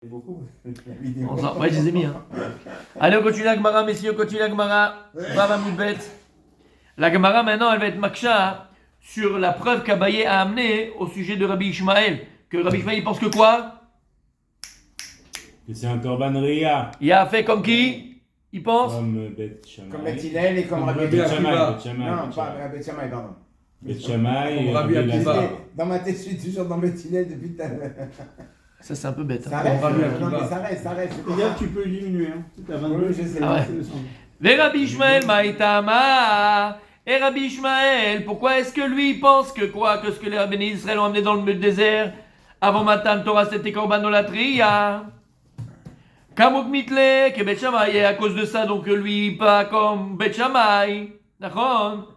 Beaucoup. Ouais, je les ai mis. Hein. Allez, on continue la Gemara, messieurs, on continue la Gemara. Baba Moudbet. La Gemara, maintenant, elle va être maksha sur la preuve qu'Abaye a amenée au sujet de Rabbi Ishmael. Que Rabbi Ishmael, il pense que quoi? Que c'est un Korban Ria. Il a fait comme qui? Il pense? Comme Beth Shammai. Comme Beth Hillel et comme Rabbi Beth Akiva. Shammai. Non, pas Beth Shammai, pardon. Beth Shammai et Comme Rabbi Rabbi Akiva. Elazar. Dans ma tête, je suis toujours dans Beth Hillel depuis tout à l'heure. Ça, c'est un peu bête. Ça Hein. reste, Rabbi non Akiva. mais ça reste. c'est pour Regarde, ça. tu peux diminuer. Hein. C'est à 22. Oui, je sais. Ah ouais. C'est le sang. Et Rabbi Ishmael, Maïtama. Et Rabbi Ishmael, pourquoi est-ce que lui il pense que quoi? Que ce que les rabbins d'Israël ont amené dans le désert avant Matan Torah, c'était Korban Olatria. Kamuk Mitle, que Bet Shammai, et à cause de ça, donc lui, pas comme Bet Shammai. D'accord?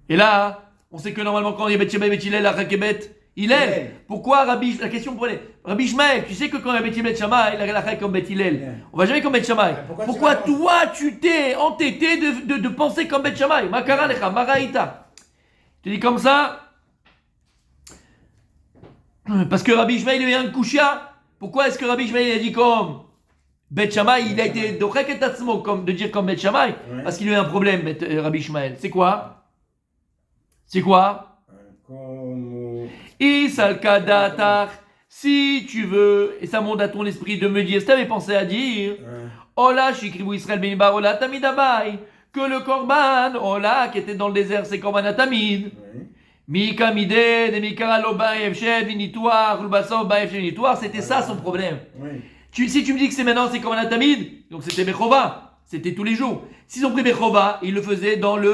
Et là, on sait que normalement, quand il y a Bet Shammai, Bet Hillel, la Rakebet, Hillel. Pourquoi Rabbi, la question prenez, Rabbi Ishmael, tu sais que quand il y a Bet Hillel, Bet Shammai, la Rakebet comme Bet Hillel. On va jamais comme Bet Shammai. Pourquoi toi, tu t'es entêté de penser comme Bet Shammai? Makara lecha, maraïta. Tu dis comme ça? Parce que Rabbi Ishmael, il y a un kushia. Pourquoi est-ce que Rabbi Ishmael a dit comme Bet Shammai, il a été dorek et tatzmo, comme de dire comme Bet Shammai? Parce qu'il y a eu un problème, Rabbi Ishmael. C'est quoi? C'est quoi? Isalka datar. Si tu veux, et ça monte à ton esprit de me dire, si tu avais pensé à dire, Ola shikribu Israël ben barola tamid abai, que le korban, Ola, qui était dans le désert, c'est korban atamid. Mika midé, de mikara loba efshed vinitoir, ulbasa oba efshed vinitoir, c'était ça son problème. Si tu me dis que c'est maintenant, c'est korban atamid, donc c'était Bechova, c'était tous les jours. S'ils ont pris Bechova, ils le faisaient dans les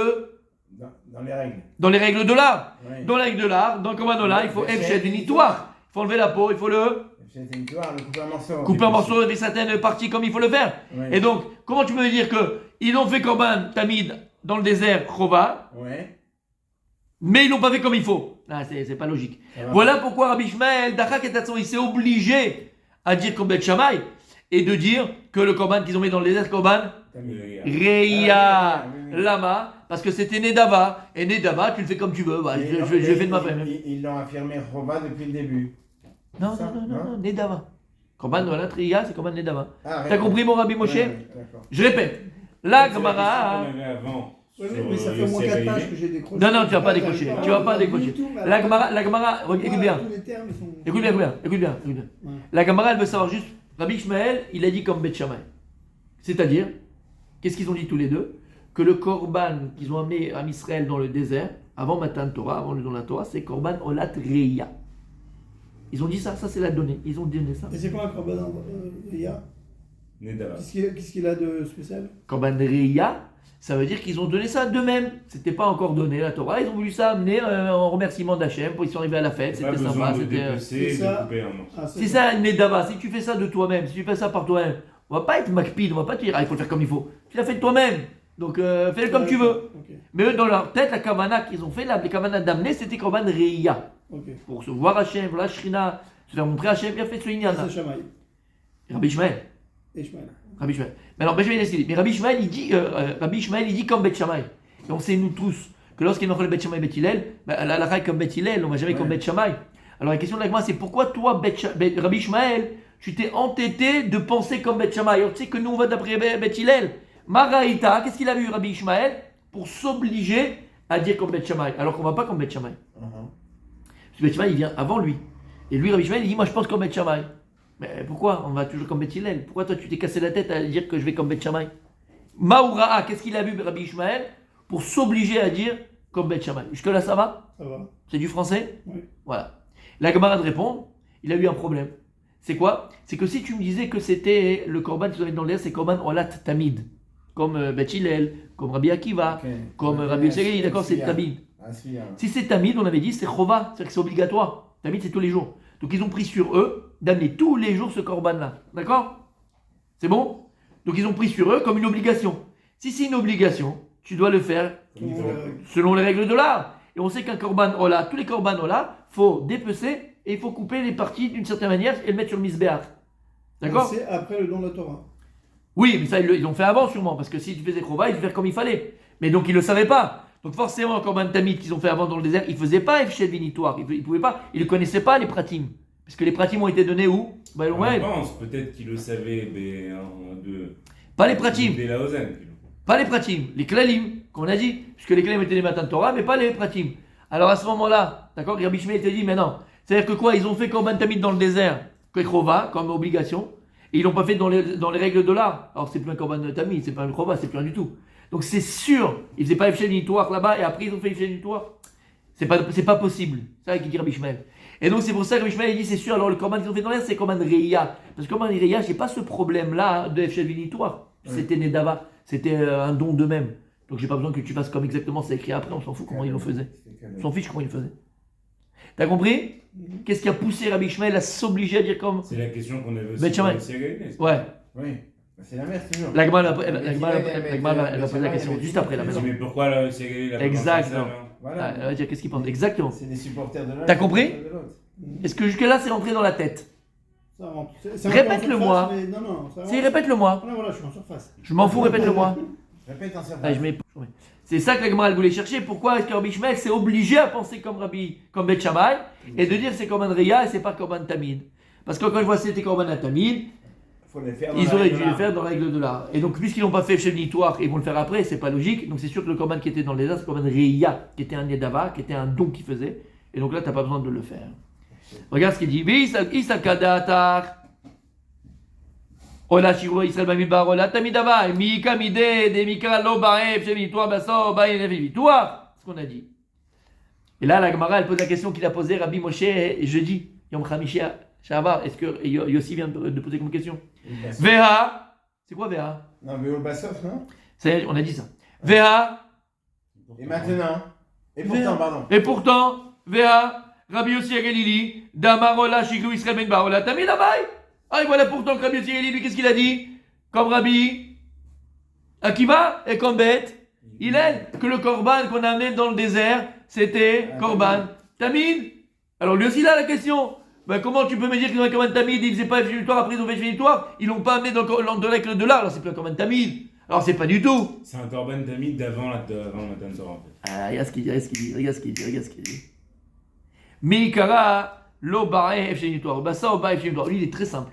règles. Dans les règles de l'art. Oui. Dans les règles de l'art, dans Korban Ola, il faut efshed vinitoir. Il faut enlever la peau, il faut le couper en morceaux. couper en morceaux avec certaines parties comme il faut le faire. Oui. Et donc, comment tu peux me dire qu'ils ont fait Korban Tamid dans le désert Chova, Ouais. mais ils l'ont pas fait comme il faut? Ah, c'est pas logique. Voilà pourquoi Rabbi Ishmael, Dachak et Tatson, il s'est obligé à dire comme Bet Shammai et de dire que le Korban qu'ils ont mis dans le désert, Korban Reya Lama, parce que c'était Nedava. Et Nedava, tu le fais comme tu veux. Bah, je fais de ma famille. Ils l'ont affirmé Chova depuis le début. Non, Nedava. Korban Ola Triya, c'est Korban Nedava. Ah, T'as compris mon Rabbi Moshe? D'accord. Je répète. La C'est la Gemara. question qu'on avait avant. Ouais, sur, mais ça fait au moins Yosef 4 pages Haïlé. que j'ai décroché. Non, tu vas pas décrocher. Tu vas pas décrocher. La Gemara, écoute bien. Tous les termes, ils sont... Écoute bien. Ouais. La Gemara, elle veut savoir juste, Rabbi Ishmael, il a dit comme Bet Shammai. C'est-à-dire, qu'est-ce qu'ils ont dit tous les deux? Que le Korban qu'ils ont amené à Israël dans le désert, avant Matan Torah, avant le don de la Torah, c'est Korban Olat Reya. Ils ont dit ça c'est la donnée. Ils ont donné ça. Et c'est quoi un Korban Ria? Nedava. Qu'est-ce qu'il a de spécial? Korban Reya, ça veut dire qu'ils ont donné ça d'eux-mêmes. C'était pas encore donné la Torah. Ils ont voulu ça amener en remerciement d'Hachem. Ils sont arrivés à la fête. Pas C'était besoin sympa. de C'était. dépecer, c'est ça. de couper en morceaux. Ah, C'est ça, Nedava. Si tu fais ça de toi-même, si tu fais ça par toi-même, on va pas être makpid, on va pas te dire, il faut le faire comme il faut. Tu l'as fait de toi-même. Donc fais-le comme tu veux. Ok. Mais eux, dans leur tête, la kavana qu'ils ont fait, la kavana d'amener, c'était Korban Reya. Ok. Pour se voir Hachem, voilà Shrina, se faire montrer Hachem, bien fait ce Inyana. C'est Shammai. Rabbi Ishmael. Et Ishmael. Rabbi Ishmael. Mais alors, Benjamin dit, mais Rabbi Ishmael, il dit comme Bet Shammai. Et on sait, nous tous, que lorsqu'il y a le Bet Shammai et Bet Hillel, la raille comme Bet Hillel, on va jamais comme Bet Shammai. Alors la question de l'agma, c'est pourquoi toi, Rabbi Ishmael, tu t'es entêté de penser comme Bet Shammai? Alors tu sais que nous, on va d'après Bet Hillel. Maraïta, qu'est-ce qu'il a vu Rabbi Ishmael pour s'obliger à dire comme Bet Shammai, alors qu'on ne va pas comme Bet Shammai? Parce que Bet Shammai, il vient avant lui. Et lui, Rabbi Ishmael, il dit, moi je pense comme Bet Shammai. Mais pourquoi on va toujours comme Bet Hillel? Pourquoi toi tu t'es cassé la tête à dire que je vais comme Bet Shammai? Maoura'a, qu'est-ce qu'il a vu Rabbi Ishmael pour s'obliger à dire comme Bet Shammai? Jusque-là, ça va? Ça va. C'est du français? Oui. Voilà. La Gemara de répondre, il a eu un problème. C'est quoi? C'est que si tu me disais que c'était le Korban qu'ils avaient dans le désert, c'est Korban Olat Tamid. Comme Bet Hillel, comme Rabbi Akiva, comme Rabbi Yosef, d'accord, c'est Tamid. Si c'est Tamid, on avait dit c'est Chova, c'est-à-dire que c'est obligatoire. Tamid, c'est tous les jours. Donc ils ont pris sur eux d'amener tous les jours ce Korban-là. D'accord? C'est bon? Donc ils ont pris sur eux comme une obligation. Si c'est une obligation, tu dois le faire selon les règles de l'art. Et on sait qu'un Korban Ola, tous les Korban Ola, il faut dépecer et il faut couper les parties d'une certaine manière et le mettre sur le misbéach. D'accord? C'est après le don de la Torah. Oui, mais ça ils l'ont fait avant sûrement, parce que si tu faisais Chova, ils devaient faire comme il fallait. Mais donc ils ne le savaient pas. Donc forcément, un Korban Tamid qu'ils ont fait avant dans le désert, ils ne faisaient pas Efshed Vinitoire. Ils ne pouvaient pas, ils ne connaissaient pas les pratim. Parce que les pratiques ont été donnés où? Bah, On ouais, pense, peut-être qu'il le savait, mais pas les pratiques. de la Ozen. Pas les pratim, les klalim, qu'on a dit, puisque les klalim étaient les matins de Torah, mais pas les pratim. Alors à ce moment-là, d'accord, Rabbi Shmuel te dit, mais non. C'est-à-dire que quoi? Ils ont fait Korban Tamid dans le désert, Krova, comme obligation, et ils l'ont pas fait dans les règles de l'art. Alors c'est plus un Korban Tamid, c'est pas un Krova, c'est plus rien du tout. Donc c'est sûr, ils faisaient pas Efshel Nitoir là-bas, et après ils ont fait Efshel Nitoir. C'est pas possible. C'est ça qu'il dit Rabbi Shmuel. Et donc c'est pour ça que Rabbi Shmuel il dit, c'est sûr, alors le Korban qu'ils ont fait dans l'air, c'est Korban Reya. Parce que Korban Reya, j'ai pas ce problème-là de Efshel Nitoir. C'était Nedava. C'était un don d'eux-mêmes. Donc j'ai pas besoin que tu fasses comme exactement c'est écrit après, on s'en fout comment ils le faisaient. On s'en fiche comment ils le faisaient. T'as compris? Qu'est-ce qui a poussé Rabbi Shmuel à s'obliger à dire comme... C'est la question qu'on avait Ben, aussi tiens, aussi à Galilée. Ouais. Oui. C'est l'inverse toujours. La Gemara elle va poser la question juste après la Mais maison. pourquoi là, aussi à Galilée? Exactement. Voilà. Elle va dire qu'est-ce qu'il pense. Exactement. C'est des supporters de l'un. T'as compris? de l'autre. Est-ce que jusque-là c'est rentré dans la tête? Ça rentre. C'est un peu en Répète-le-moi. surface, mais non, ça C'est rentre. répète-le-moi. Voilà, je suis en surface. Je m'en fous, répète-le-moi. Répète en surface. Allez, c'est ça que la Gemara elle voulait chercher. Pourquoi est-ce que Rabbi Shmuel s'est obligé à penser comme Bet Shammai et de dire c'est comme un Reya et c'est pas comme un Tamid? Parce qu'encore une fois, si c'était comme un Tamid, Faut les faire dans ils la auraient règle dû de le l'art. faire dans la règle de l'art. Et donc, puisqu'ils n'ont pas fait Efshel Nitoir et ils vont le faire après, c'est pas logique. Donc, c'est sûr que le Korban qui était dans les arts, c'est Korban Reya, qui était un Nedava, qui était un don qu'il faisait. Et donc là, tu n'as pas besoin de le faire. Regarde ce qu'il dit. Isal Kadatar. Ola Shirua Israël Bamidbar, Ola Tamidava, Mika Mide, Demika Lo Bae, Efshel Nitoir, Basso, Bae, Efshel Nitoir. C'est ce qu'on a dit. Et là, la Gemara, elle pose la question qu'il a posée Rabbi Moshe jeudi, Yom Chamishi Shavar. Est-ce que Yossi vient de poser comme question? Veha, c'est quoi Veha? Non, mais au Bassof, non? On a dit ça. Veha, Et maintenant? Et pourtant, pardon. et pourtant, Veha, Rabbi Yossi Galili, Damarola, Shikou Israël Ben Barola, Tamid Abai. Ah, et voilà pourtant que Rabbi Yossi Galili, lui, qu'est-ce qu'il a dit? Comme Rabbi Akiva et comme Beth Hillel, que le Korban qu'on a amené dans le désert, c'était Korban Tamid. Alors lui aussi, il a la question. Ben, comment tu peux me dire que dans le Korban Tamid, ils faisaient pas Efshel Nitoir, après ils ont fait Efshel Nitoir, ils l'ont pas amené dans le règle de l'art, alors c'est plus un Korban Tamid. Alors c'est pas du tout. C'est un Korban Tamid d'avant la Matan Torah, en fait. Ah, regarde ce qu'il dit, regarde ce qu'il dit. Mikara, lo bae Efshel Nitoir, basa o bae Efshel Nitoir. Lui, il est très simple.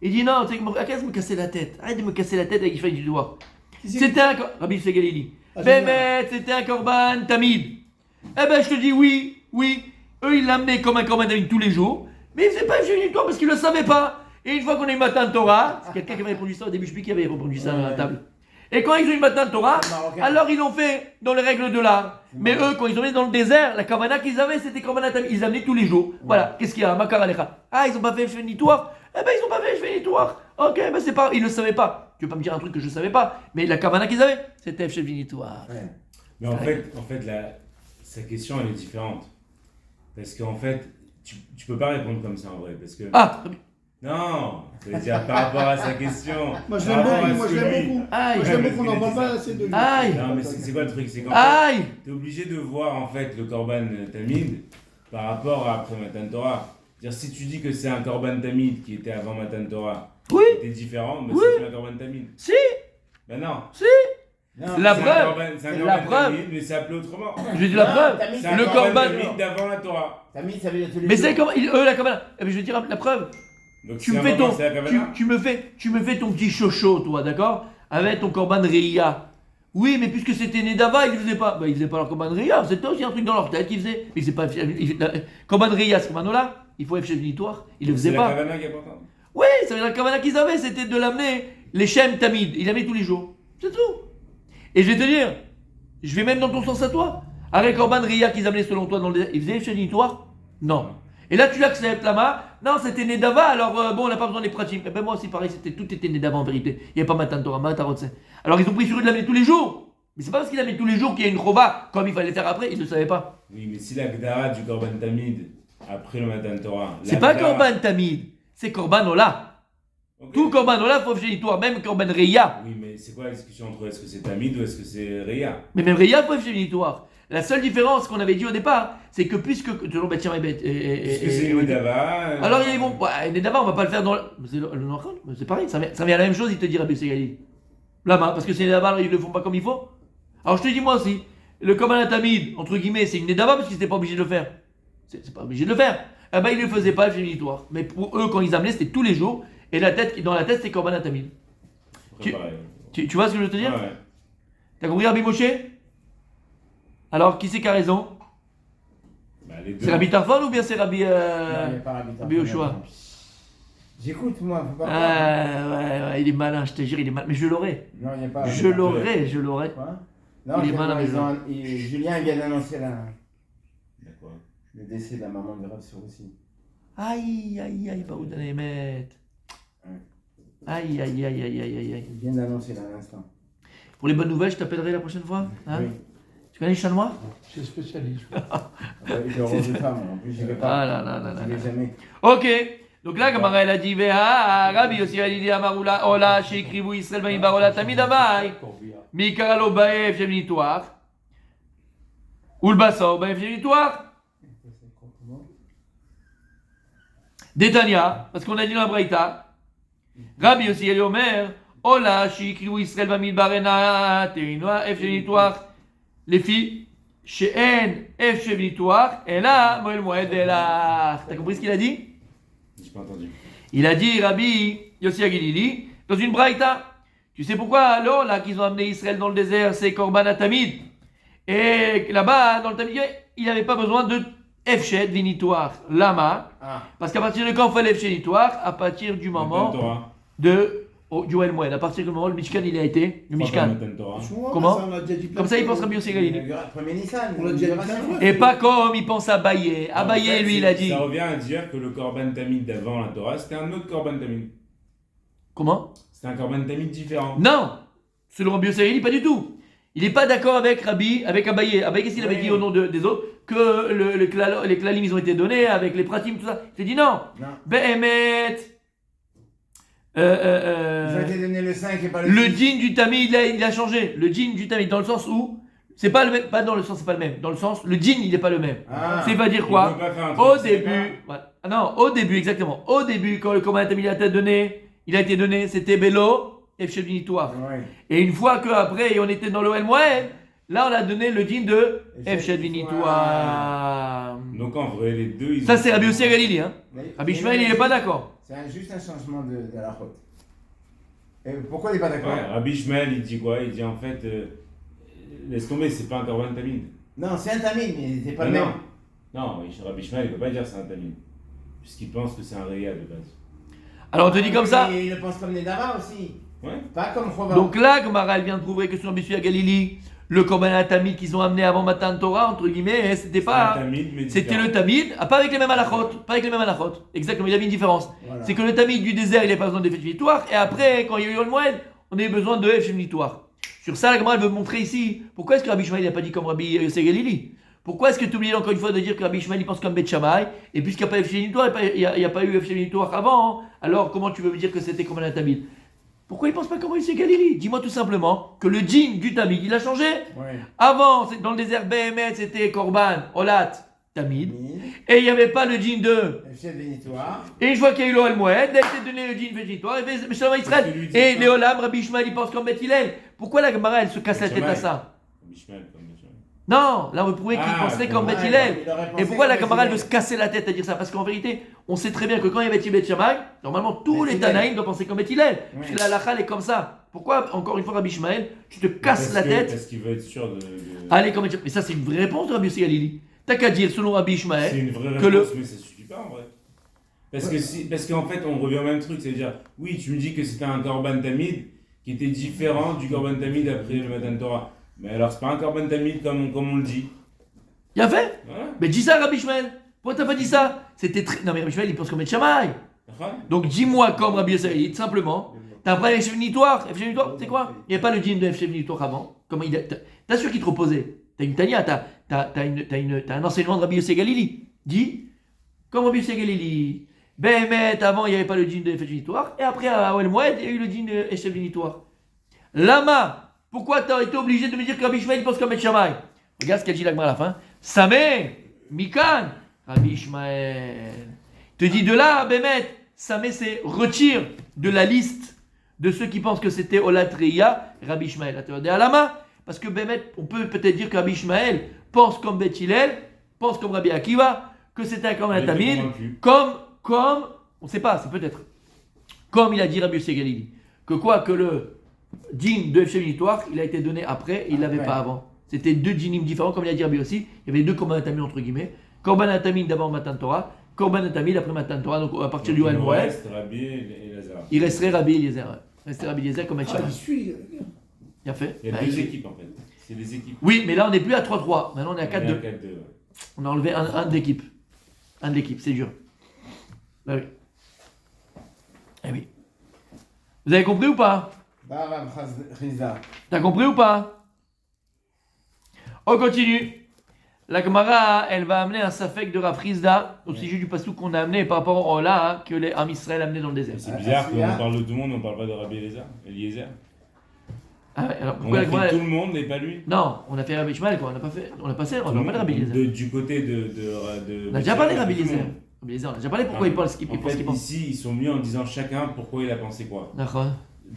Il dit non, arrête de me casser la tête. Arrête de me casser la tête avec Efshel Nitoir. C'était un Rabbi Yossi Galili. Bémet, c'était un Korban Tamid. Eh ben, je te dis oui. Eux, ils l'amenaient comme un Korban Tamid tous les jours. Mais ils faisaient pas Efshel Nitoir parce qu'ils le savaient pas. Et une fois qu'on a eu Matan Torah, c'est quelqu'un qui avait répondu ça au début, je sais plus qui avait répondu ça à la table. Et quand ils ont eu Matan Torah, alors ils l'ont fait dans les règles de l'art. Mais eux, quand ils ont été dans le désert, la Kavana qu'ils avaient, c'était Korban Tamid. Ils l'amenaient tous les jours. Voilà, qu'est-ce qu'il y a? Makar Alecha. Ah, ils ont pas fait Efshel Nitoir. Eh ben, ils ont pas fait Efshel Nitoir. Ok, ben c'est pas, ils le savaient pas. Tu veux pas me dire un truc que je savais pas, mais la Kavana qu'ils avaient, c'était Efshel Nitoir. Ouais. Mais en fait sa question, elle est différente. Parce qu'en fait, tu peux pas répondre comme ça en vrai. Parce que... Ah, Non, c'est-à-dire par rapport à sa question. Moi, je par l'aime rapport à beaucoup. ce Moi, je que l'aime lui- beaucoup. aïe, Moi, je l'aime Ouais, beaucoup. On parce n'en qu'il a parle dit pas ça. assez de lui. aïe, Non, mais c'est quoi le truc? C'est qu'en fait, aïe. t'es obligé de voir en fait le Korban Tamid par rapport à après Matan Torah. C'est-à-dire, si tu dis que c'est un Korban Tamid qui était avant Matan Torah, Oui. qui était différent, mais Oui. c'est plus un Korban Tamid. Si, Ben non. si. Non, La C'est un preuve, Korban- c'est un la Korban preuve. Tamid, mais c'est appelé autrement. Je dis la Non, preuve. t'as mis C'est un Le Korban Korban, Tamid d'avant la Torah. T'as mis, ça veut dire tous les mais jours. c'est comme eux la Kavana. Eh ben, je vais dire la preuve. Donc Tu c'est me un fais moment, ton, c'est la Kavana. tu me fais ton petit chocho, toi, d'accord? Avec ton Korban Reya. Oui, mais puisque c'était Nedava, ils ne faisaient pas. Bah, ils faisaient pas leur Korban Reya. C'était aussi un truc dans leur tête qu'ils faisaient. Mais ils faisaient pas. Korban Reya, ce Korban-là, il faut Efshel Nitoir. Ils le C'est faisaient la pas. Kavana qui est importante. Oui, ça veut dire la Kavana qu'ils avaient, c'était de l'amener les Shem Tamid. Ils l'amenaient tous les jours. C'est tout. Et je vais te dire, je vais même dans ton sens à toi. Avec Korban Reya qu'ils amenaient selon toi dans le désert, ils faisaient Efshel Nitoir? Non. Et là, tu l'acceptes, Lama. Non, c'était Nedava, alors bon, on n'a pas besoin des pratiques. Eh ben moi aussi, pareil, tout était Nedava en vérité. Il n'y avait pas Matan Torah, Matan Torah. Alors ils ont pris sur eux de l'amener tous les jours. Mais c'est pas parce qu'il l'amenait tous les jours qu'il y a une chova, comme il fallait le faire après, ils ne le savaient pas. Oui, mais si la Gdara du Korban Tamid après le Matan Torah. C'est pas Korban Tamid, c'est Korban Ola. Ok. Tout Korban Ola, faut Efshel Nitoir, même Korban Reya. Oui, mais c'est quoi la discussion entre est-ce que c'est Tamid ou est-ce que c'est Reya? Mais même Reya, faut Efshel Nitoir. La seule différence qu'on avait dit au départ, c'est que puisque selon Beth Shammai Est-ce que c'est une Nedava? alors ils vont, ouais, Nedava, on va pas le faire dans c'est le Noachal, c'est pareil, ça vient à la même chose, il te dit Rabbi Segali. Là-bas, parce que c'est Nedava, alors ils le font pas comme il faut. Alors je te dis moi aussi, le Korban Tamid, entre guillemets, c'est une Nedava parce qu'ils n'étaient pas obligés de le faire. C'est pas obligé de le faire. eh ben, ils ne le faisaient pas, le féminitoire. Mais pour eux, quand ils amenaient, c'était tous les jours. Et dans la tête, c'était Korban Tamid. Préparé. Tu vois ce que je veux te dire? Ouais. T'as compris Rabbi Moshe? Alors, qui c'est qui a raison? Bah, les deux. C'est Rabbi Tarfon ou bien c'est Non, Rabbi, il n'y a pas Rabbi Rabbi Yoshua? J'écoute, moi, faut pas Ouais, il est malin, je te jure, il est malin. Mais je l'aurais. Non, il n'y a pas. Je l'aurais. Quoi? Non, Il est c'est malin, bon, mais Julien vient d'annoncer D'accord. le décès de la maman de Rav Sourossi. Aïe, Baruch Emet. Aïe. Il vient d'annoncer là, à l'instant. Pour les bonnes nouvelles, je t'appellerai la prochaine fois. Hein? Oui. Tu connais les chats noirs? Je suis spécialiste. Il est heureux de femme, en plus, je ne vais pas. Ah là. Je ne vais jamais. Ok. Donc là, Gamara elle a dit, Rabbi Yossi a dit, Amarula, Ola, Shekrivu Israël, Baïbarola, Tamidamai, Mikaralo, Baef, Geminitoire, Ulbasor, Baef, Geminitoire, Détania, parce qu'on a dit dans la Braïta, Rabbi Yossi a dit, Omer, Ola, Shekrivu Israël, Baïbarena, Terinoa, F, Geminitoire, les filles, She'en, F, Geminitoire, et là, Moël Moed, Vela. T'as compris ce qu'il a dit? J'ai pas entendu. Il a dit, Rabbi Yossi Agilili, dans une braïta. Tu sais pourquoi alors, là, qu'ils ont amené Israël dans le désert, c'est Korban Tamid. Et là-bas, dans le Tamid, il n'avait pas besoin de Efshet, vinitoire. Lama. Parce qu'à partir de quand on fait l'Efshet, vinitoire? À partir du moment du Oel Moed. À partir du moment où le Mishkan, il a été. Le Mishkan. Comment? Comme ça, il pense Rabbi Yossi Agilili. Premier Nissan. On l'a déjà dit plein de fois. Et pas comme il pense à Abaye. Abaye, lui, il a dit. Ça revient à dire que le Korban Tamid d'avant la Torah, c'était un autre Korban Tamid. Comment? C'était un Korban Tamid différent. Non, selon Rabbi Yossi Agilili, pas du tout. Il n'est pas d'accord avec Rabbi, avec Abaye. Abaye, qu'est-ce qu'il avait dit au nom des autres? Que les klalim, ils ont été donnés avec les pratim, tout ça. Il s'est dit non. Behemet. Ils ont été donnés le 5 et pas le 6. Le djinn du Tamid, il a changé. Le djinn du Tamid, dans le sens où, c'est pas le même, pas dans le sens, c'est pas le même. Dans le sens, le djinn, il n'est pas le même. C'est pas dire quoi? Au début, non, au début, exactement. Au début, quand le Korban Tamid a été donné, c'était Bélo et Chef Vinitoire. Et une fois qu'après, on était dans le El Moed, là, on a donné le djinn de Chef Vinitoire. Donc en vrai, les deux, ils Ça, c'est Rabbi Yossi Galili, hein. Rabbi Ishmael, il n'est pas d'accord. C'est juste un changement de la faute. Et pourquoi il n'est pas d'accord? Ouais, Rabbi Ishmael, il dit quoi? Il dit en fait, laisse tomber, c'est pas un Korban Tamid. Non, c'est un tamid, mais c'est pas Mais le non. même. Non, Rabbi Ishmael, il ne peut pas dire que c'est un Tamid. Puisqu'il pense que c'est un Réa de base. Alors, on te dit comme ça. Et il le pense comme Nedava aussi. Ouais. Pas comme Chova. Donc là, Gemara, elle vient de prouver que sur Rabbi Yossi Galili, le Korban Tamid qu'ils ont amené avant Matan Torah, entre guillemets, c'était pas. C'était le Tamid, pas avec les mêmes halachot. Pas avec les mêmes halachot. Exactement, il y avait une différence. Voilà. C'est que le Tamid du désert, il n'avait pas besoin d'effet victoire. Et après, quand il y a eu le Moed, on a eu besoin de effet victoire. Sur ça, la Gemara, elle veut montrer ici. Pourquoi est-ce que Rabbi Ishmael n'a pas dit comme Rabbi Yossi Galili? Pourquoi est-ce que tu oublies encore une fois de dire que Rabbi Ishmael il pense comme Beth Shammai? Et puisqu'il n'y a pas effet victoire, il n'y a pas eu effet victoire avant, alors comment tu veux me dire que c'était comme un Tamid? Pourquoi il ne pense pas comme Rabbi Yossi Galili? Dis-moi tout simplement que le djinn du Tamid, il a changé. Ouais. Avant, dans le désert Behemet, c'était Korban, Olat, Tamid. Et il n'y avait pas le djinn de. Chef Vénitoire. Et une fois qu'il y a eu l'Oel Moed, il a été donné le djinn végétoire, et fait Shalom Israël. Et Léolam, Rabbi Ishmael, il pense comme Beth Hillel. Pourquoi la Gemara, elle se casse la tête à ça? Rabbi Ishmael, comme Beth Shammai. Non, là on veut prouver qu'il pensait comme Beth Hillel. il aurait pensé Et pourquoi la comme Gemara, Beth elle veut se casser la tête à dire ça? Parce qu'en vérité, on sait très bien que quand il y avait Beth Shammai, normalement tous Beth les Hillel. Tanaïm doivent penser comme Beth Hillel. Oui. Parce que la halakha, elle est comme ça. Pourquoi, encore une fois, Rabbi Ishmael, tu te casses la tête? Parce qu'il veut être sûr de. Allez, comme mais ça, c'est une vraie réponse de Rabbi Yossi Galili. T'as qu'à dire, selon Rabbi C'est Ishmael, une vraie que réponse, mais ça suffit pas en vrai. Parce qu'en fait, on revient au même truc, c'est-à-dire, oui, tu me dis que c'était un Korban Tamid qui était différent du Korban Tamid après le Matan Torah. Mais alors, c'est pas un Korban Tamid comme on le dit. il a fait. Voilà. Mais dis ça, Rabbi Ishmael. Pourquoi t'as pas dit ça? C'était très. Non, mais Rabbi Ishmael, il pense comme Beth Shammai. D'accord. Donc dis-moi comme Rabbi Yossi Galili, simplement. T'as pas l'effet victoire. Effet victoire, c'est quoi? Il n'y a pas le djinn de effet victoire avant. Comment il t'as sûr qu'il te reposait? T'as une Tania, t'as un enseignement de Rabbi Yossi Galili. Dis, comme Rabbi Yossi Galili. Behemet, avant, il n'y avait pas le djinn de effet victoire. Et après, à Oel Moed, il y a eu le djinn de effet victoire. Lama, pourquoi t'as été obligé de me dire que Rabbi Ishmael pense comme Beth Shammai? Regarde ce qu'elle dit l'Agma à la fin. Samé, Mikan, Rabbi Ishmael. Te dit de là, Behemet, Samé, c'est retire de la liste de ceux qui pensent que c'était Olatreya, Rabbi Ishmael. Attendez à la main, parce que Behemet, on peut peut-être dire que Rabbi Ishmael pense comme Beth Hillel, pense comme Rabbi Akiva, que c'était un Korban Il était Tamid, convaincu. comme, on ne sait pas, c'est peut-être, comme il a dit Rabbi Yossi Galili, que quoi, que le dîme de Efshem Victoire, il a été donné après et il ne l'avait Ouais. pas avant. C'était deux dîmes différents, comme il a dit Rabbi Yossi, il y avait deux Korban Tamid entre guillemets, Korban Tamid d'abord Matan Torah, Korban Tamid après Matan Torah, donc à partir du Donc, Yoel il nous Moed, reste Rabbi et Lazare. il resterait Rabbi Eliezer. Ouais. Il resterait Rabbi Eliezer comme Ah, Etchama. il suit. Il a fait. Il y a Bah, deux il- équipes en fait. C'est des équipes. Oui, mais là on n'est plus à 3-3, maintenant on est à 4-2. 4-2. Ouais. On a enlevé un de l'équipe. Un de l'équipe, c'est dur. Bah oui. Eh oui. Vous avez compris ou pas? Bar Rizda. T'as compris ou pas? On continue. La Gemara, elle va amener un safek de Rav Rizda au sujet du passou qu'on a amené par rapport au là que les Am Israël a amené dans le désert. C'est bizarre celui-là. qu'on parle de tout le monde, on parle pas de Rabbi Eliezer. Ah ouais, alors On pourquoi a la Gemara... fait tout le monde et pas lui. Non, on a fait Rabbi Ishmael quoi, on n'a pas fait, on a passé, on Tout n'a le pas de monde. Rabbi Eliezer. Du côté de On a déjà parlé de Rabbi tout le Eliezer. monde. Rabbi Eliezer, on a déjà parlé pourquoi il pense ce qu'il En pense. fait, ici, ils sont mis en disant chacun pourquoi il a pensé quoi. D'accord.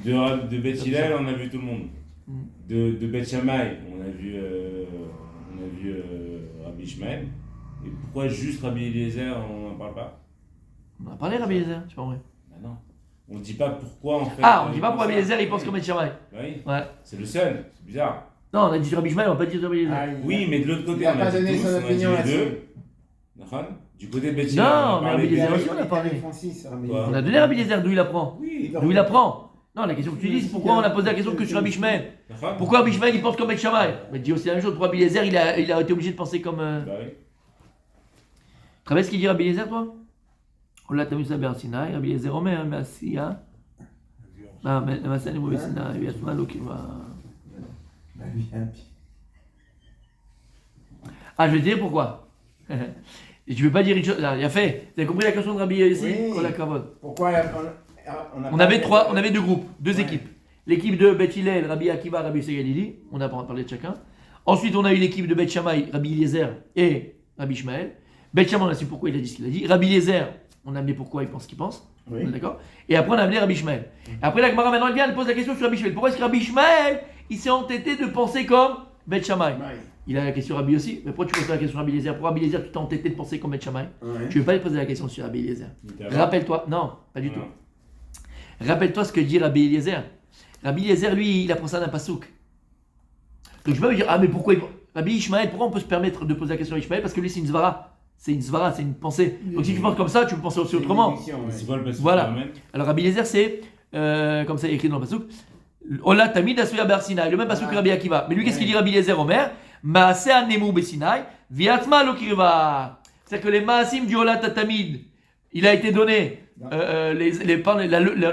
De Beth Hillel, on a vu tout le monde. Mm. De Beth Shammai, on a vu Rabbi Ishmael. Et pourquoi juste Rabbi Eliezer, on n'en parle pas? On a parlé de Rabbi Eliezer, c'est pas vrai. Bah non. On dit pas pourquoi en fait. Ah, on dit pas il pour Rabbi pense ça. Eliezer, il pense comme Etchamay. Oui, Ouais. c'est le seul, c'est bizarre. Non, on a dit Rabbi Ishmael, on n'a pas dit Rabbi Eliezer. Ah, Oui, mais de l'autre côté, il a on a pas dit donné tous, son on a dit opinion les là-dessus. deux. D'accord. Du côté de Beth Hillel, Non, on a mais parlé Rabbi de- Eliezer aussi, on a parlé. Francis, Rabbi Quoi Eliezer. On a donné Rabbi Eliezer, d'où il apprend. Oui, D'où il apprend. Non, la question que tu dis, c'est pourquoi on a posé la question que sur Rabbi Ishmael. d'accord. Pourquoi Rabbi Ishmael il pense comme Etchamay? Mais dis aussi la même chose, pour Rabbi Eliezer, il a été obligé de penser comme. Bah oui. Tu savais ce qu'il dit Rabbi Eliezer, toi? On l'a vu ça vers Sinaï, Rabbi Eliezer Omer, merci, hein. Non, mais c'est un mauvais Sinaï, il y a tout mal qui va. Bah, bien. Ah, je vais te dire pourquoi. Et tu veux pas dire une chose. Il a fait. Vous avez compris la question de Rabbi ici? Oui. Oh, la cavode. Pourquoi On avait deux groupes, deux équipes. L'équipe de Beth Hillel, Rabbi Akiva, Rabbi Yossi Galili. On a parlé de chacun. Ensuite, on a eu l'équipe de Beth Shammai, Rabbi Eliezer et Rabbi Ishmael. Beth Shammai, on a su pourquoi il a dit ce qu'il a dit. Rabbi Eliezer, on a amené pourquoi il pense ce qu'il pense. Oui. On est d'accord? Et après, on a amené Rabbi Ishmael. Et après, la Gemara, maintenant, elle vient, elle pose la question sur Rabbi Ishmael. Pourquoi est-ce que Rabbi Ishmael, il s'est entêté de penser comme Beth Shammai? Il a la question Rabbi aussi. Mais pourquoi tu poses la question Rabbi Eliezer? Pour Rabbi Eliezer, tu t'es entêté de penser comme Beth Shammai. Ouais. Tu veux pas lui poser la question sur Rabbi Eliezer. Littéralement. Rappelle-toi, non, pas du Non. tout. Rappelle-toi ce que dit Rabbi Eliezer. Rabbi Eliezer, lui, il apprend ça d'un pasouk. Donc je peux me dire, ah mais pourquoi Rabbi Ishmael, pourquoi on peut se permettre de poser la question à Ishmael? Parce que lui, c'est une svara. C'est une svara, c'est une pensée. Donc si tu penses comme ça, tu peux penser aussi autrement. C'est quoi le passage Voilà. qui ramène? Alors Rabbi Eliezer, c'est, comme ça écrit dans le pasouk, Ola Tamid Asuya Bar Sinai, le même pasouk que Rabbi Akiva. Mais lui, qu'est-ce qu'il dit Rabbi Eliezer Omer? Maaseh Anemou Besinai, Viatma Lokirva. C'est-à-dire que les Maasim du Ola Tamid, il a été donné,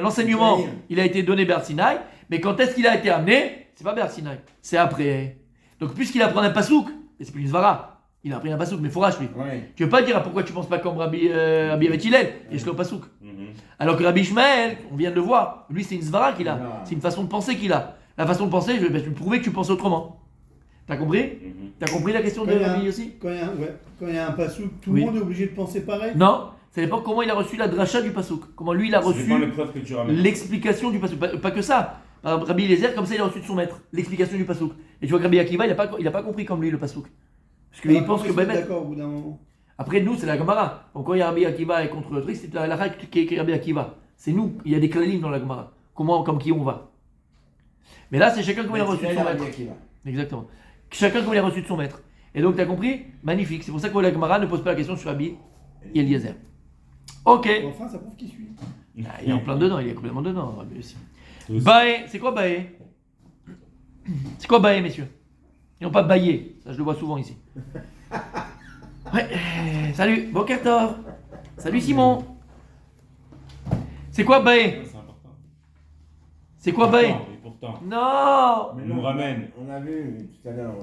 l'enseignement, il a été donné Bar Sinai, mais quand est-ce qu'il a été amené? C'est pas Bar Sinai, c'est après. Donc puisqu'il apprend un pasouk, et c'est plus une svara, il a appris un pasouk, mais fourrage lui. Ouais. Tu veux pas dire pourquoi tu penses pas comme Rabbi Beth Hillel, et je l'ai au pasouk. Mhm. Alors que Rabbi Ishmael, on vient de le voir, lui c'est une svara qu'il a, Voilà. c'est une façon de penser qu'il a. La façon de penser, je vais te prouver que tu penses autrement. T'as compris? Mhm. T'as compris la question de Quand il y a Rabbi un- aussi? Quand il y a un pasouk, tout Oui. le monde est obligé de penser pareil. Non, ça dépend comment il a reçu la dracha du pasouk. Comment lui il a Ça dépend reçu des preuves que tu ramènes. l'explication du pasouk. Pas que ça. Par exemple, Rabbi Eliezer, comme ça il a reçu de son maître l'explication du pasouk. Et tu vois que Rabbi Akiva, il a pas compris comme lui le pasouk. Parce qu'il Alors, pense que comment ils se mettent Bémet. d'accord au bout d'un moment. Après nous, c'est la Gemara. Donc quand il y a Rabbi Akiva et contre le truc, c'est la règle qui est écrit Rabbi Akiva. C'est nous, il y a des clalim dans la Gemara. Comme qui on va. Mais là, c'est chacun comme il a reçu de son maître. Exactement. Chacun comme il a reçu de son maître. Et donc, tu as compris? Magnifique. C'est pour ça que la Gemara ne pose pas la question sur Rabbi Eliezer. Ok. Enfin, ça prouve qui suit. Ah, il est en plein dedans, il est complètement dedans, Rabbi aussi. Tous. Baé, c'est quoi Baé? C'est quoi Baé, messieurs? Ils n'ont pas Baillé. Ça, je le vois souvent ici. Ouais. Salut, Boker Tov. Salut Simon. C'est quoi Baé? C'est important. C'est quoi Baé? Et pourtant, Non. on nous ramène. On a vu tout à l'heure.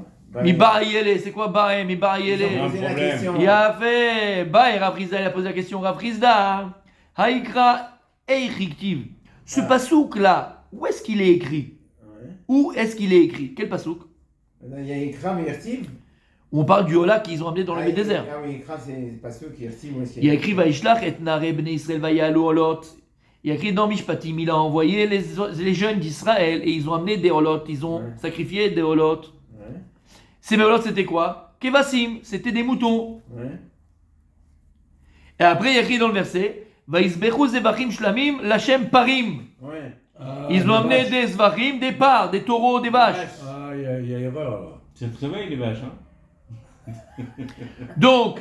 Mi Baïele, c'est quoi Baé? Mi Ils ont Baïele. posé la problème. question. Il a fait. Baé, Rafrizda, il a posé la question. Rafrizda. Haïkra Eiriktiv. Ce Ah. pasouk là, où est-ce qu'il est écrit? Ouais. Où est-ce qu'il est écrit? Quel pasouk? Il y a Ikra, mais Yertiv. On parle du Hola qu'ils ont amené dans le désert. Ah oui, Ikra, c'est pas ceux qui Yertiv. Il y a écrit Vaishlach et Nare Bnei Israël Vayalu Olot. Il y a écrit dans Mishpatim, il a envoyé les jeunes d'Israël et ils ont amené des Olot. Ils ont Ouais. sacrifié des Olot. Ouais. Ces Olot c'était quoi? Kevasim, c'était des moutons. Ouais. Et après, il y a écrit dans le verset, Vaisbechu zevachim shlamim lachem parim. Ouais. Ils ont amené des zvachim, des parts, des taureaux, des vaches. Ah, il y a erreur là. C'est très bien les vaches, hein. Donc,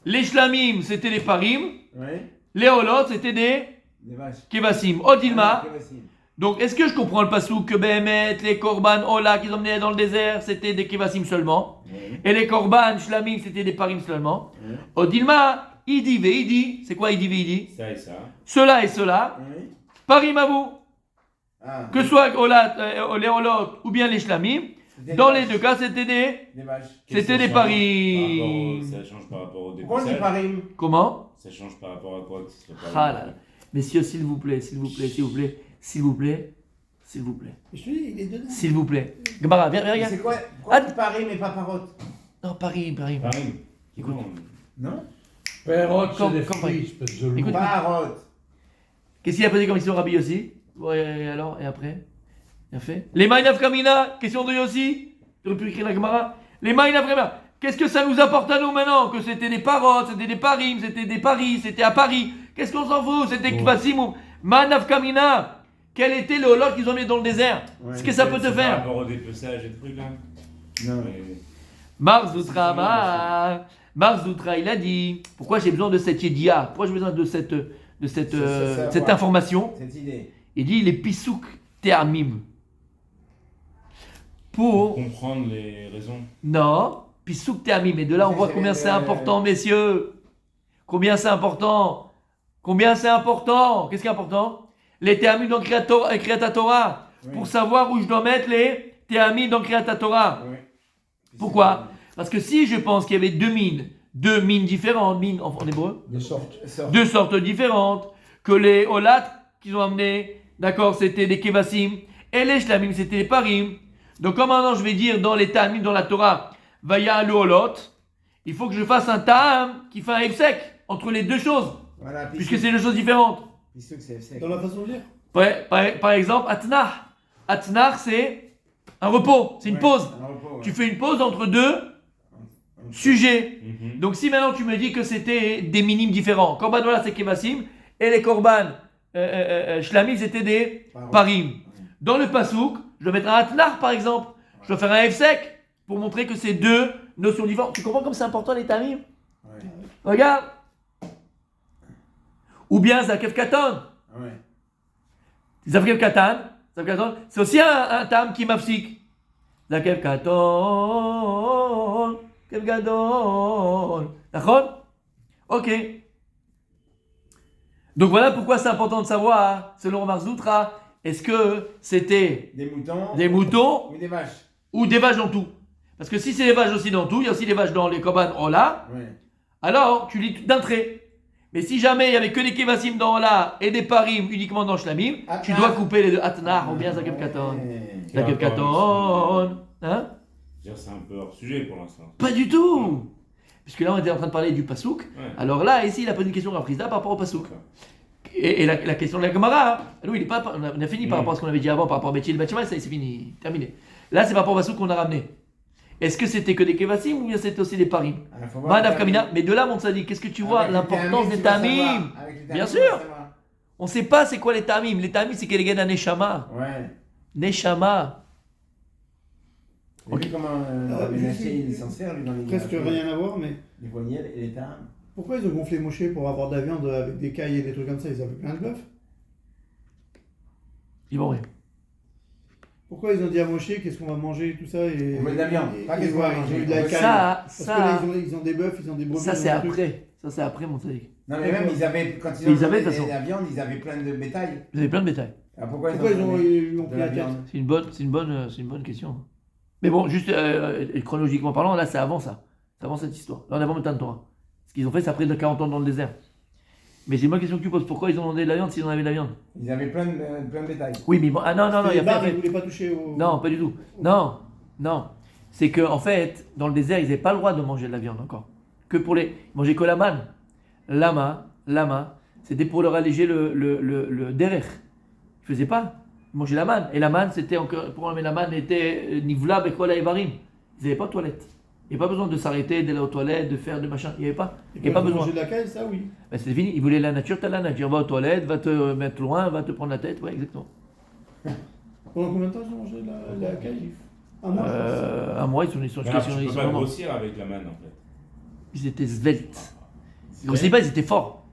les shlamim, c'était des parim. Ouais. Les holot, c'était des Des vaches. kevasim. Odilma. Ah, Kevasim. Donc, est-ce que je comprends le pasouk que Behemet, les korban, Ola, qu'ils emmenaient dans le désert, c'était des kevasim seulement. Ouais. Et les korban, shlamim, c'était des parim seulement. Ouais. Odilma, idi veidi. C'est quoi idi veidi? Ça et ça. Cela et cela. Ouais. Parim à vous. Ah. Que ce soit Ola, les holot ou bien les shlamim. C'était Dans des les vaches. deux cas, c'était des... Des vaches. C'était des paris. Ça change par rapport au Pourquoi on dit dépassage. parim? Comment? Ça change par rapport à quoi que ce soit pas Ah là là. Messieurs, s'il vous plaît, s'il vous plaît, s'il vous plaît, s'il vous plaît, s'il vous plaît, Je te dis, il est dedans. s'il vous plaît. Gabara, viens, Mais regarde. c'est quoi? Pourquoi Ah. on dit parim et pas parotte? Non, Paris, Paris. Pareil. Écoute. Non? Perrotte, c'est Comme- des comme- fruits, espèce de loup. Écoute. Parotte. Qu'est-ce qu'il a posé comme question Rabbi Yossi? Ouais, et alors, et après? Bien fait. Les Maïnaf Kamina, question de Yossi. J'aurais pu écrire la Gemara. Les Maïnaf Kamina. Qu'est-ce que ça nous apporte à nous maintenant? Que c'était des parottes, c'était des parim, c'était des paris, c'était à Paris. Qu'est-ce qu'on s'en fout? C'était Bon. Kvasim ou Manaf Kamina. Quel était le holot qu'ils ont mis dans le désert? Ouais. Ce que ça peut te C'est Par faire. rapport au dépeçage et trucs là. Non. Mais- Marzoutra, il a dit, pourquoi j'ai besoin de cette yedia? Pourquoi j'ai besoin de cette Ça, cette ouais. information? Cette idée. Il dit les pisouk termim. Pour Pour, comprendre les raisons. non, pisouk termim. Et de là, on voit combien c'est important, messieurs. Combien c'est important. Combien c'est important. Qu'est-ce qui est important? Les termim dans Kriyat Torah. Oui. Pour savoir où je dois mettre les termim dans Kriyat Torah. Oui. Pourquoi? Parce que si je pense qu'il y avait deux mines différentes, mines en hébreu, De sorte. deux sortes différentes, que les olat qu'ils ont amenés, d'accord, c'était des kevasim, et les shlamim, c'était les parim. Donc, comme maintenant je vais dire dans les ta'amim, dans la Torah, vaya le olot, il faut que je fasse un ta'am qui fait un efsek entre les deux choses, Voilà. puisque c'est deux choses différentes. Pissouk, c'est sec. Dans la façon de dire. Par exemple, atnah. Atnah, c'est un repos, c'est une Ouais, pause. un repos, ouais. Tu fais une pause entre deux sujets. Mhm. Donc si maintenant tu me dis que c'était des minimes différents, Korban Ola c'est Kevasim, et les Korban Shlamim c'était des Parim. Dans le Pasouk, je dois mettre un Atnar par exemple, je dois faire un Efsek pour montrer que c'est deux notions différentes. Tu comprends comme c'est important les Tamim? Ouais. Regarde. Ou bien Zakev Katon. Ouais. Zakev Katan, c'est aussi un Tam qui m'afsik. Zakev Katon. Kev Gadol. D'accord? Ok. Donc voilà pourquoi c'est important de savoir, selon Marzoutra, est-ce que c'était Des moutons. des moutons Ou des vaches. ou des vaches dans tout? Parce que si c'est des vaches aussi dans tout, il y a aussi des vaches dans les Korban Ola, Ouais. alors tu lis d'un trait. Mais si jamais il y avait que des Kevasim dans Ola et des Parim uniquement dans Shlamim, tu Atnar. dois couper les deux. Atnar ou bien Zakev Katon. Ouais. Zakev Katon. Hein? C'est-à-dire, c'est un peu hors sujet pour l'instant. Pas du tout! Puisque là on était en train de parler du Pasouk. Ouais. Alors là, ici, il a posé une question à Frisda par rapport au Pasouk. D'accord. Et la question de la Gemara, nous, il est pas, on a fini par Mm. rapport à ce qu'on avait dit avant, par rapport à Bethel et ça, c'est fini, terminé. Là, c'est par rapport au Pasouk qu'on a ramené. Est-ce que c'était que des Kevasim ou bien c'était aussi des Parim? Alors, faut voir Manav les Kamina, tamim. mais de là, mon sadique, qu'est-ce que tu vois Avec les l'importance des tu vas Tamim? savoir. Avec les Bien tamim, sûr. tu vas savoir. On ne sait pas c'est quoi les Tamim. Les Tamim, c'est qu'elle gagne Neshama. Ouais. Neshama. Vous avez vu comment Rabbi juste- Naché, il s'en sert, lui, dans les Presque rien à voir, mais Les voyelles et les tames. pourquoi ils ont gonflé Moshe pour avoir de la viande avec des cailles et des trucs comme ça? Ils avaient plein de bœuf. Ils vont rire. Pourquoi ils ont dit à Moshe qu'est-ce qu'on va manger, tout ça et, On met de la viande, pas qu'est-ce qu'on va ouais, manger. ils ont eu de la caille. Ça, Parce que là, ils ont des bœufs, ils ont des brebis. ça ils c'est ont des trucs. après. Ça, c'est après, mon sadique. Non, mais même, ils avaient, quand ils Mais ont ils avaient, de donné toute façon. la viande, ils avaient plein de bétail. Vous avez plein de détails. Alors pourquoi Pourquoi ils ont donné ils ont de pris la la tête? viande? C'est une bonne question. Mais bon, juste chronologiquement parlant, là, c'est avant ça. C'est avant cette histoire. Là, on est avant le temps de Torah. Ce qu'ils ont fait, c'est après 40 ans dans le désert. Mais c'est une bonne question que tu poses. Pourquoi ils ont demandé de la viande s'ils en avaient de la viande? Ils avaient plein de bétail. Oui, mais bon, ah non, il y a Les barres, pas. ils voulaient pas toucher au. Non, pas du tout. Non. C'est que en fait, dans le désert, ils n'avaient pas le droit de manger de la viande encore. Que pour les. Ils mangeaient que la manne. Lama, c'était pour leur alléger le derech. Ils faisaient pas. Ils mangeaient la manne. Et la manne, c'était encore. Pour la manne était nivla bekol haïvarim. Ils n'avaient pas de toilette. Il n'y a pas besoin de s'arrêter, d'aller aux toilettes, de faire de machin. Il n'y avait pas. Et Il n'y a pas quand il faut besoin. manger de la caille, ça oui. Ben, c'était fini. Il voulait la nature, t'as la nature. Va aux toilettes, va te mettre loin, va te prendre la tête. Ouais, exactement. Pendant combien de temps ils ont mangé de la caille? Un mois, je pense. Un mois, ils sont Mais stationné. alors, tu peux Ils sont pas vraiment- grossir avec la manne en fait. Ils étaient sveltes. Ils grossaient pas, ils étaient forts.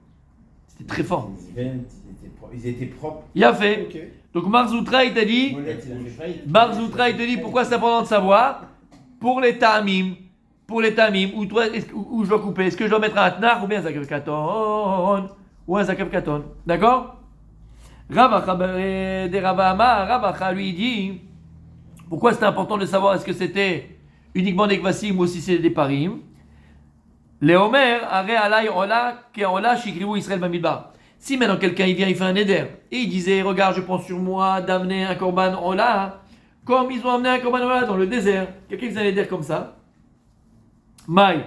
C'était très fort. Ils étaient propres. Il a fait. Ok. Donc Marzoutra, il t'a dit. Molette, il a fait faillite. Marzoutra, il te dit pourquoi c'est important de savoir. Pour les tamim, où, toi, où je dois couper. Est-ce que je dois mettre un atnar ou bien un zakev katon ou un zakev katon. D'accord? Ravacha de Ravama, Ravacha lui dit pourquoi c'était important de savoir est-ce que c'était uniquement des kvasim ou aussi c'est des parim. Les Omer, Are Alay Ola, Ke Ola, Shikrivu Israël Bamidbar. Si maintenant quelqu'un il vient, il fait un éder et il disait regarde, je prends sur moi d'amener un korban Ola, comme ils ont amené un korban Ola dans le désert. Quelqu'un faisait un éder comme ça. Maï,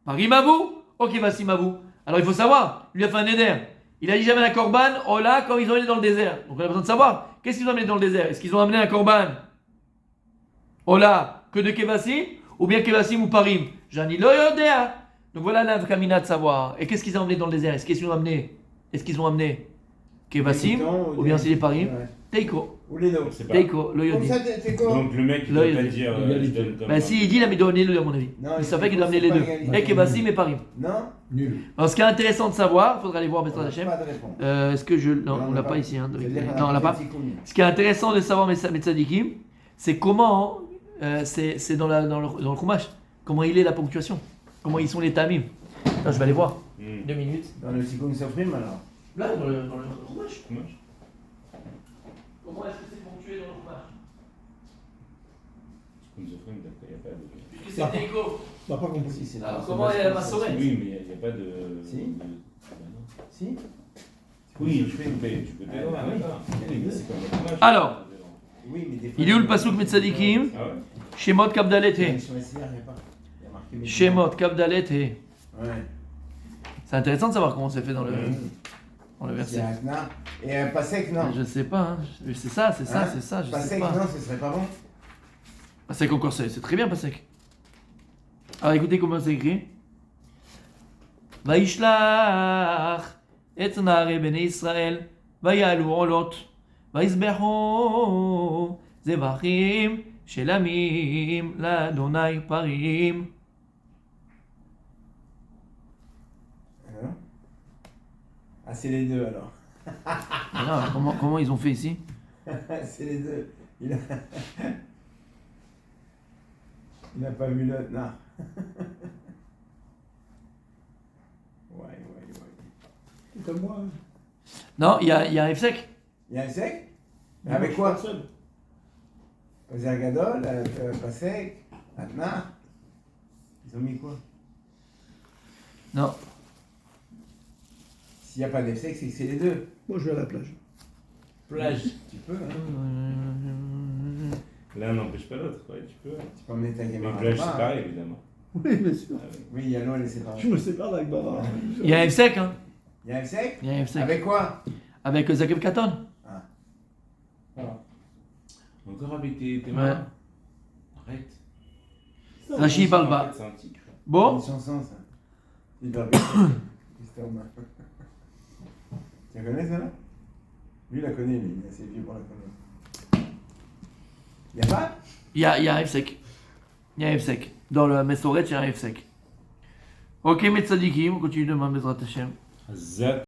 parim à vous, ok, vasim à vous. Alors il faut savoir, lui a fait un éder. Il a dit j'amène un korban Ola comme ils ont amené dans le désert. Donc on a besoin de savoir qu'est-ce qu'ils ont amené dans le désert. Est-ce qu'ils ont amené un korban Ola que de Kevasim ou bien Kevasim ou Parim? Jani lo yodea. Donc voilà la kamina de savoir. Et qu'est-ce qu'ils ont amené dans le désert? Est-ce qu'ils ont amené Kevasim ou bien c'est les Parim? Ouais. Teiko. Ou les dos. C'est pas. Teiko, lo Comme yodi. ça, t'es quoi? Donc le mec il Là, doit il pas dit- dire égalité. je donne comme Bah si il dit là mais il doit amener les deux à mon avis. Non, Il il savait faut qu'il doit amener c'est les pas deux. égalité. Et Kevasim et Parim. Non? Nul. Alors ce qui est intéressant de savoir, il faudra aller voir Bezrat Hashem. Pas de réponse. Est-ce que je. Non, on l'a pas ici. Hein, non, on l'a pas. Ce qui est intéressant de savoir mes tzadikim, c'est comment c'est dans le Chumash, comment il est la ponctuation, comment ils sont les tamim. Attends, je vais aller voir. 2 minutes. Dans le Tikkun Sofrim alors. Là, dans le Chumash. Chumash. Comment est-ce que c'est ponctué dans le Chumash? Comme je ferai, il n'y a pas de. Puisque c'est Teiko. Bah, pas compris. Si, c'est Alors comment est la massorette? Oui, mais il n'y a pas de. Si. Ah bah non. Si? Oui, tu peux Ah, oui. d'accord. Oui, c'est comme le Chumash. Alors. Oui, mais des fois. Il est où le pasuk Metzadikim? Ah ouais. Shemot Kabdalet Il y a He. une Shemessière, il y a pas. Il y a marqué Shemot Kabdalet He. Ouais. C'est intéressant de savoir comment c'est fait dans le C'est verset. Akna. Et Pasek, non. Je sais pas. Hein. C'est ça, Hein? je sais Pasek, pas. non, ce serait pas bon. Pasek encore c'est très bien Pasek. Alors écoutez comment c'est écrit. Vaishlach et nare ben Israël vayalu olot vaisbehu zevachim shelamim l'Adonai parim. Alors Ah, c'est les deux alors. Alors, comment ils ont fait ici? C'est les deux. Il a... il n'a pas vu l'autre. Non. Ouais. C'est comme moi. Hein. Non, il y a un F-sec. Il y a un sec? Mais Moi, avec je quoi? suis pas seul. Ozer Gadol, Pasek, Atna. Ils ont mis quoi? Non. S'il n'y a pas d'F-sec, c'est que c'est les deux. Moi, je vais à la plage. Plage. Tu peux, hein? L'un n'empêche pas l'autre, ouais, tu peux. Tu peux emmener ta Mais caméra. plage, là-bas, c'est hein. pareil, évidemment. Oui, bien sûr. Ah oui. Oui, il y a l'eau, elle est séparée. Je me sépare avec Baba. Il y a un F-sec, hein. Il y a un sec? Il y a un F-sec. Avec quoi? Avec Zakev Katon. Encore avec tes Ouais. mains. Arrête. Rachid, il parle En pas. fait, c'est un titre. Bon. Une chanson, ça. Il doit bien. Tu la connais, ça, là? Lui, il la connaît, lui. Il est assez vieux pour la connaître. Il n'y a pas? Il y a un F-sec. Il y a un F-sec. Dans le Mesoret, il y a un F-sec. Ok, Metzadikim, on continue demain, Bezrat Hashem. Zak.